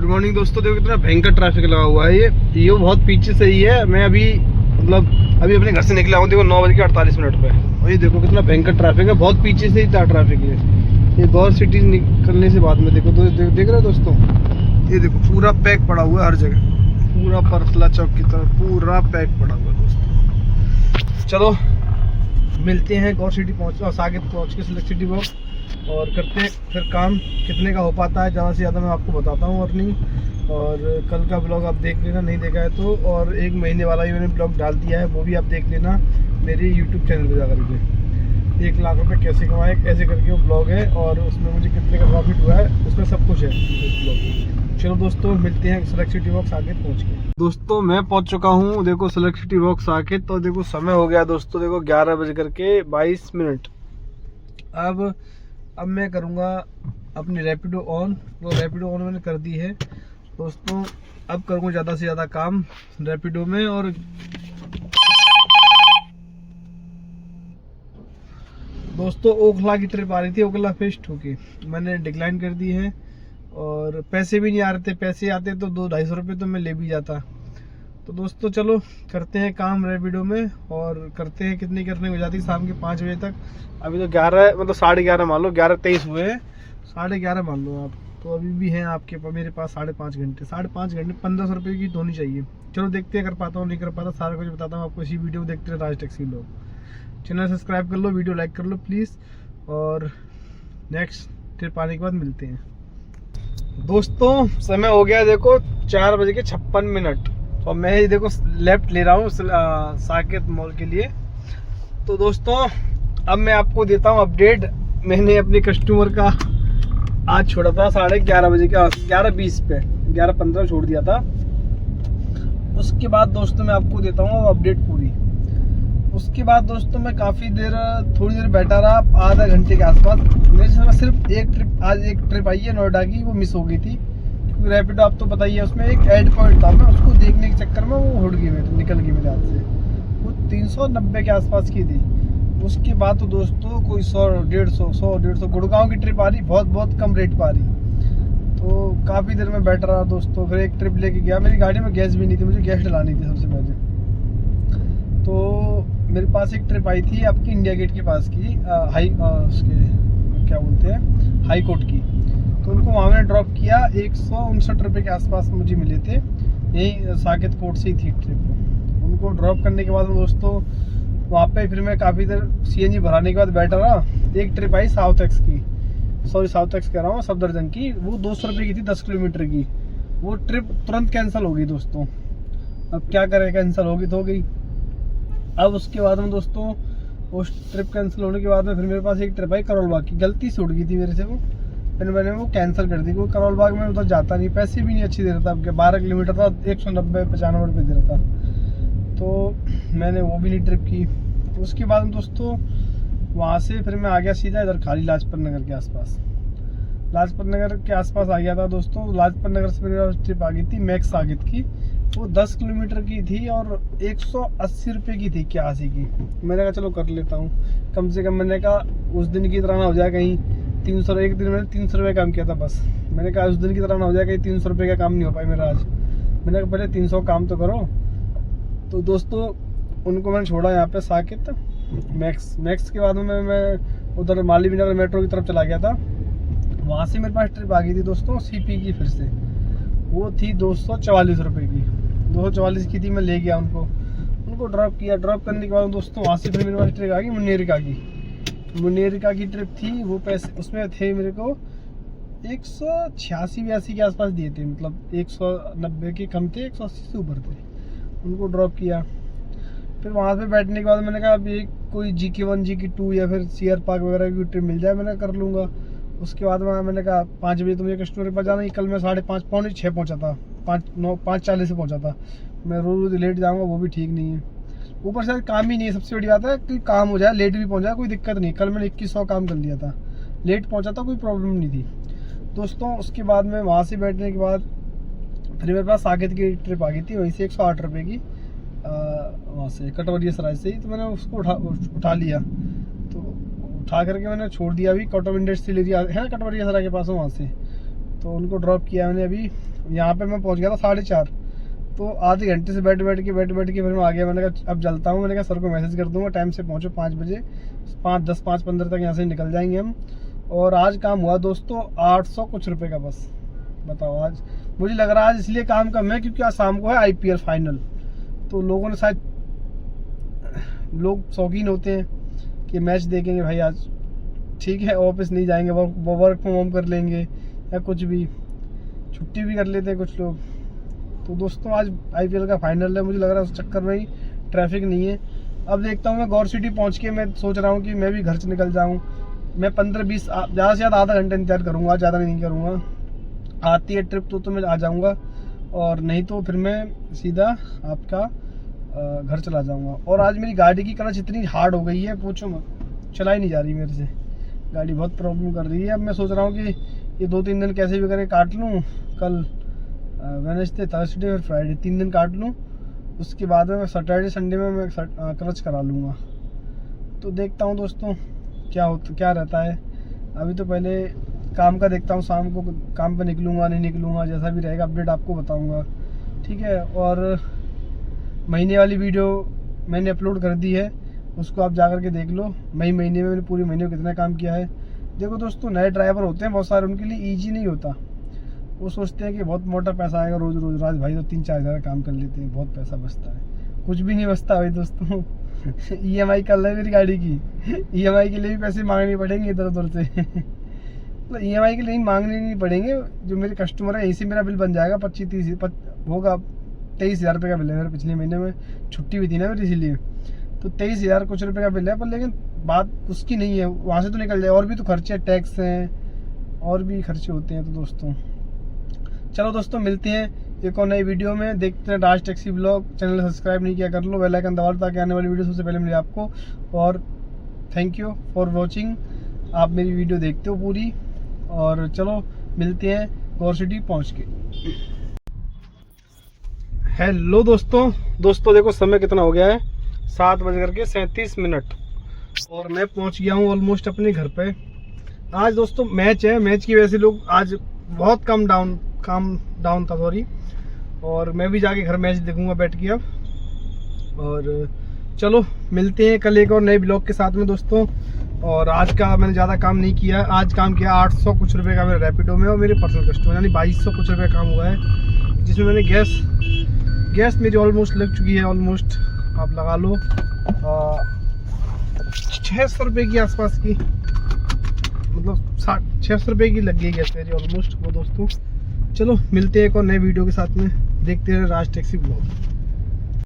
Morning दोस्तों। देखो कितना भयंकर ट्रैफिक लगा हुआ है। ये बहुत पीछे से ही है। मैं अभी अभी अपने घर से निकला हूँ। देखो 9:48 पे और ये देखो कितना भयंकर ट्रैफिक है। बहुत पीछे से ही था ट्रैफिक। ये गौर सिटी निकलने से बाद में देखो देख रहे हो दोस्तों, ये देखो पूरा पैक पड़ा हुआ है हर जगह। पूरा परसला चौक की तरफ पूरा पैक पड़ा हुआ है दोस्तों। चलो मिलते हैं गौर सिटी साकेत पहुँच के सिलेक्ट सिटी वॉक और करते हैं फिर काम। कितने का हो पाता है ज़्यादा से ज़्यादा मैं आपको बताता हूँ अर्निंग। और कल का ब्लॉग आप देख लेना, नहीं देखा है तो। और 1 महीने वाला भी मैंने ब्लॉग डाल दिया है, वो भी आप देख लेना मेरे यूट्यूब चैनल पर जाकर के। 1 लाख रुपए कैसे कमाए कैसे करके वो ब्लॉग है और उसमें मुझे कितने का प्रॉफिट हुआ है उसमें सब कुछ है इस ब्लॉग में। चलो दोस्तों मिलते हैं सिलेक्ट सिटी वॉक साकेत पहुँच के। दोस्तों मैं पहुँच चुका हूँ देखो सिलेक्ट सिटी वॉक साकेत। तो देखो समय हो गया दोस्तों, देखो 11:22। अब मैं करूँगा अपनी रैपिडो ऑन। तो रैपिडो ऑन मैंने कर दी है दोस्तों। अब करूँगा ज़्यादा से ज़्यादा काम रैपिडो में। और दोस्तों ओखला की ट्रिप आ रही थी, ओखला फिश ठोकी मैंने डिक्लाइन कर दी है। और पैसे भी नहीं आ रहे थे, पैसे आते तो 200-250 रुपये तो मैं ले भी जाता। तो दोस्तों चलो करते हैं काम रैपिडो में और करते हैं कितनी करने हो जाती शाम के 5 बजे तक। अभी तो 11 मतलब 11:30 मान लो, 11:23 हुए हैं, 11:30 मान लो आप। तो अभी भी हैं आपके मेरे पास 5.5 घंटे। 5.5 घंटे 1500 रुपये की तो होनी चाहिए। चलो देखते हैं कर पाता हूँ नहीं कर पाता, सारा कुछ बताता हूँ आपको इसी वीडियो में। देखते रहे राज टैक्सी लोग। चैनल सब्सक्राइब कर लो, वीडियो लाइक कर लो प्लीज़। और नेक्स्ट ट्रिप आने के बाद मिलते हैं दोस्तों। समय हो गया देखो 4:56। तो मैं ही देखो लेफ्ट ले रहा हूँ साकेत मॉल के लिए। तो दोस्तों अब मैं आपको देता हूँ अपडेट। मैंने अपने कस्टमर का आज छोड़ा था 11:30 बजे का, 11:20 पे 11:15 छोड़ दिया था। उसके बाद दोस्तों मैं आपको देता हूँ अपडेट पूरी। उसके बाद दोस्तों मैं काफ़ी देर थोड़ी देर बैठा रहा, आधा घंटे के आसपास। मेरे से सिर्फ आज एक ट्रिप आई है नोएडा की, वो मिस हो गई थी। रैपिडो आप तो बताइए उसमें एक एड पॉइंट था, मैं उसको देखने के चक्कर में वो उड़ गई, मेरे निकल गई मेरे हाथ से। वो 390 के आसपास की थी। उसके बाद तो दोस्तों कोई 100-150 गुड़गांव की ट्रिप आ रही, बहुत कम रेट पर आ रही। तो काफ़ी देर में बैठ रहा दोस्तों। फिर एक ट्रिप लेके गया, मेरी गाड़ी में गैस भी नहीं थी, मुझे गैस डलानी थी सबसे पहले। तो मेरे पास एक ट्रिप आई थी आपकी इंडिया गेट के पास की, उसके क्या बोलते हैं हाई कोर्ट की। तो उनको वहाँ मैंने ड्रॉप किया। 159 रुपये के आसपास मुझे मिले थे, यही साकेत कोर्ट से ही थी ट्रिप। उनको ड्रॉप करने के बाद दोस्तों वहाँ पे फिर मैं काफ़ी देर CNG भराने के बाद बैठा रहा। एक ट्रिप आई साउथ एक्स कह रहा हूँ, सफदरजंग की। वो 200 रुपये की थी 10 किलोमीटर की। वो ट्रिप तुरंत कैंसिल हो गई दोस्तों। अब क्या करें, कैंसिल होगी तो हो गई। अब उसके बाद में दोस्तों उस ट्रिप कैंसिल होने के बाद में फिर मेरे पास एक ट्रिप आई करोल बाग की। गलती से उड़ गई थी मेरे से वो, फिर मैंने वो कैंसिल कर दी। क्योंकि करोल बाग में उधर जाता नहीं, पैसे भी नहीं अच्छी दे रहा था। अब 12 किलोमीटर था, 190-95 रुपये दे रहा था। तो मैंने वो भी नहीं ट्रिप की। उसके बाद में दोस्तों वहाँ से फिर मैं आ गया सीधा इधर खाली लाजपत नगर के आसपास। लाजपत नगर के आसपास आ गया था दोस्तों। लाजपत नगर से मेरी ट्रिप आ गई थी मैक्स साकेत की। वो 10 किलोमीटर की थी और 180 रुपये की थी 81 की। मैंने कहा चलो कर लेता हूँ, कम से कम मैंने कहा उस दिन की तरह ना हो जाए कहीं 300। एक दिन मैंने 300 रुपये काम किया था बस। मैंने कहा उस दिन की तरह ना हो जाए कहीं 300 रुपये का काम नहीं हो पाया मेरा आज। मैंने कहा पहले 300 काम तो करो। तो दोस्तों उनको मैंने छोड़ा यहाँ पे साकेत मैक्स के बाद में मैं उधर माली नगर मेट्रो की तरफ चला गया था। वहाँ से मेरे पास ट्रिप आ गई थी दोस्तों CP की। फिर से वो थी 244 रुपये की, 244 की थी। मैं ले गया उनको ड्रॉप किया। ड्रॉप करने के बाद दोस्तों वहाँ से फिर मेरे पास ट्रिप आ गई मुनेरिका की ट्रिप थी। वो पैसे उसमें थे मेरे को 186-82 के आसपास दिए थे, मतलब 190 के कम थे, 180 से ऊपर थे। उनको ड्रॉप किया। फिर वहाँ पे बैठने के बाद मैंने कहा अभी कोई GK1 GK2 या फिर CR पार्क वगैरह की ट्रिप मिल जाए मैंने कर लूँगा। उसके बाद मैंने कहा 5 बजे तो मुझे कस्टमर के पास जाना ही। कल मैं 5:30 पौने 6 पहुँचा था, 5:40 से पहुँचा था। मैं रोज़ लेट जाऊँगा वो भी ठीक नहीं है। ऊपर से काम ही नहीं है, सबसे बड़ी बात है कि काम हो जाए, लेट भी पहुँचा कोई दिक्कत नहीं। कल मैंने 2100 काम कर लिया था, लेट पहुँचा था कोई प्रॉब्लम नहीं थी दोस्तों। उसके बाद में वहाँ से बैठने के बाद फिर मेरे पास साकेत की ट्रिप आ गई थी, वहीं से 108 रुपये की, वहाँ से कटवरिया सराय से ही। तो मैंने उसको उठा लिया। तो उठा करके मैंने छोड़ दिया। अभी कटव इंडस्ट्रियल एरिया है ना कटवरिया सराय के पास, वहाँ से तो उनको ड्रॉप किया मैंने अभी। यहाँ पे मैं पहुँच गया था 4:30। तो आधे घंटे से बैठ बैठ के फिर मैं आ गया। मैंने कहा अब चलता हूँ। मैंने कहा सर को मैसेज कर दूँगा टाइम से पहुँचो 5 बजे, 5:10 5:15 तक यहाँ से निकल जाएंगे हम। और आज काम हुआ दोस्तों 800 कुछ रुपये का बस। बताओ, आज मुझे लग रहा है आज इसलिए काम कम है क्योंकि आज शाम को है IPL फाइनल। तो लोगों ने शायद, लोग शौकीन होते हैं कि मैच देखेंगे भाई आज, ठीक है, ऑफिस नहीं जाएंगे, वर्क फ्रॉम होम कर लेंगे या कुछ भी, छुट्टी भी कर लेते हैं कुछ लोग। तो दोस्तों आज IPL का फाइनल है, मुझे लग रहा है उस चक्कर में ही ट्रैफिक नहीं है। अब देखता हूँ मैं गौर सिटी पहुँच के मैं सोच रहा हूँ कि मैं भी घर से निकल जाऊँ। मैं 15-20 ज़्यादा से ज़्यादा आधा घंटा इंतजार करूँगा, ज़्यादा नहीं करूँगा। आती है ट्रिप तो मैं आ जाऊँगा, और नहीं तो फिर मैं सीधा आपका घर चला जाऊँगा। और आज मेरी गाड़ी की क्लच इतनी हार्ड हो गई है, पूछो मत, चला ही नहीं जा रही मेरे से, गाड़ी बहुत प्रॉब्लम कर रही है। अब मैं सोच रहा हूँ कि ये 2-3 दिन कैसे भी करके काट लूँ, कल वेडनेसडे, थर्सडे और फ्राइडे 3 दिन काट लूँ। उसके बाद में मैं सैटरडे संडे में मैं क्लच करा लूँगा। तो देखता हूँ दोस्तों क्या रहता है। अभी तो पहले काम का देखता हूँ, शाम को काम पे निकलूँगा नहीं निकलूँगा, जैसा भी रहेगा अपडेट आपको बताऊँगा, ठीक है। और महीने वाली वीडियो मैंने अपलोड कर दी है, उसको आप जा कर के देख लो। मई महीने में मैंने पूरे महीने में कितना काम किया है। देखो दोस्तों, नए ड्राइवर होते हैं बहुत सारे, उनके लिए ईजी नहीं होता। वो सोचते हैं कि बहुत मोटा पैसा आएगा रोज़ भाई तो 3-4 हज़ार काम कर लेते हैं, बहुत पैसा बचता है। कुछ भी नहीं बचता भाई दोस्तों। EMI कर ले मेरी गाड़ी की, EMI के लिए भी पैसे मांगने पड़ेंगे इधर उधर से। मतलब EMI के लिए मांगने नहीं पड़ेंगे, जो मेरे कस्टमर है यहीं से मेरा बिल बन जाएगा। 25-30 होगा, 23,000 रुपये का बिल है मेरा। पिछले महीने में छुट्टी भी थी ना मेरी, इसीलिए तो 23,000 कुछ रुपये का बिल है। पर लेकिन बात उसकी नहीं है, वहाँ से तो निकल जाए, और भी तो खर्चे, टैक्स हैं, और भी खर्चे होते हैं। तो दोस्तों चलो दोस्तों, मिलते हैं एक और नई वीडियो में। देखते हैं राज टैक्सी ब्लॉग। चैनल सब्सक्राइब नहीं किया कर लो, बेल आइकन दबा लो ताकि आने वाली वीडियो सबसे पहले मिले आपको। और थैंक यू फॉर वॉचिंग, आप मेरी वीडियो देखते हो पूरी। और चलो मिलते हैं गौर सिटी पहुँच के। हेलो दोस्तों देखो समय कितना हो गया है, 7:37 और मैं पहुंच गया हूं ऑलमोस्ट अपने घर पे। आज दोस्तों मैच है, मैच की वजह से लोग आज बहुत काम डाउन था सॉरी। और मैं भी जाके घर मैच देखूंगा बैठ के अब। और चलो मिलते हैं कल एक और नए ब्लॉग के साथ में दोस्तों। और आज का मैंने ज़्यादा काम नहीं किया, आज काम किया 800 कुछ रुपये का मेरे रैपिडो में और मेरे पर्सनल कस्टमर, यानी 2200 कुछ रुपये काम हुआ है। जिसमें मैंने गैस मेरी ऑलमोस्ट लग चुकी है, ऑलमोस्ट आप लगा लो 600 रुपये की आसपास की, मतलब 600 रुपये की लग गई गैस मेरी ऑलमोस्ट। वो दोस्तों चलो मिलते हैं एक और नए वीडियो के साथ में, देखते हैं राज टैक्सी ब्लॉग।